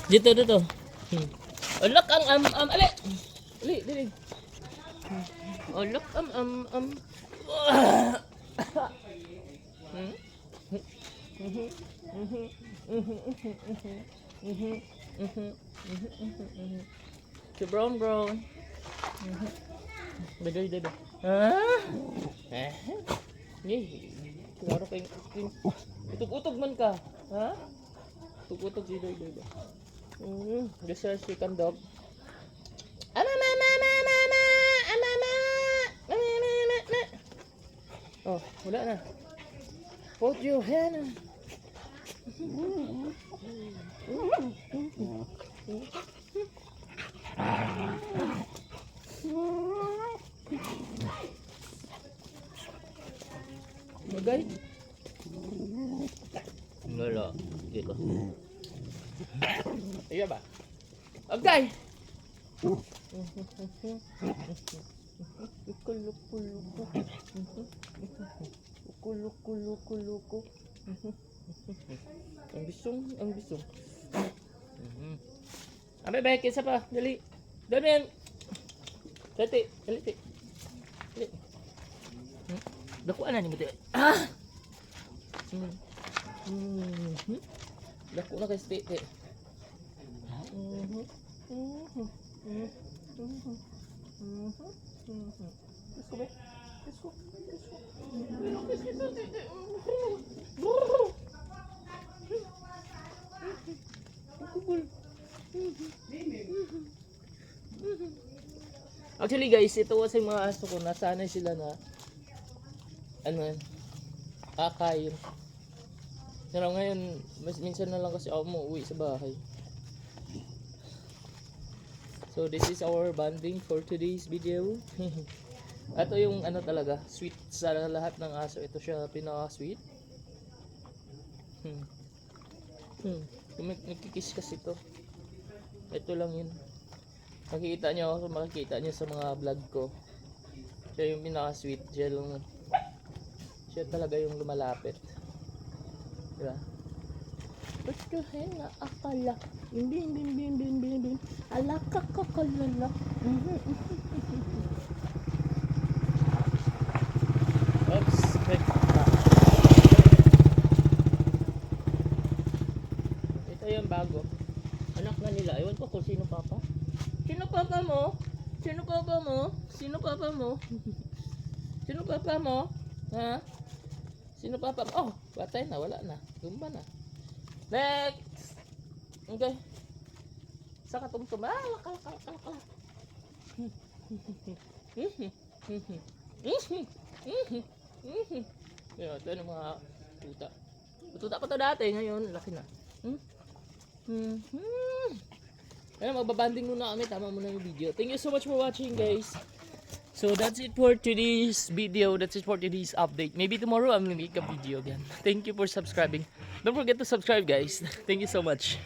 Dito, dito. Ulok ang ali. Ali, dili. Ulok am. Si brown. Dada. Ah? Klaro kay utog-utog man ka. Ha? Utog-utog si Dada. This is chicken dog. Oh, wala na. Put your hand. Magay. Wala. Dito. Iya ba? Agay. Kuluk. Ang bisong. Abe, baik isa pa. Dali. Dali yan. Dali. Dakuan na ni mo. Daku na kay spete. Let's go. Actually guys, ito kasi mga aso ko, nasanay sila na kakain. Pero ngayon, minsan na lang kasi ako umuwi sa bahay. So this is our bonding for today's video. Ito yung talaga, sweet sa lahat ng aso. Ito siya pinaka-sweet. Nagkikiss kasi ito. Ito lang yun. Makikita nyo sa mga vlog ko. Siya yung pinaka-sweet. Siya talaga yung lumalapit. Diba? Ba't ka na akala? Bin. Alaka kakalala. Oops. Ito yung bago. Anak na nila. Ewan ko kung sino papa. Sino papa mo? Sino papa mo? Ha? Sino papa mo? Oh, patay na. Wala na. Tumba na. Next! Okay. Sa katumtum. Kala. Ito yung mga tuta. Tuta pa to dati. Ngayon, laki na. Kaya magbabanding muna kami. Tama muna yung video. Thank you so much for watching, guys. So that's it for today's video. That's it for today's update. Maybe tomorrow I'm gonna make a video again. Thank you for subscribing. Don't forget to subscribe, guys. Thank you so much.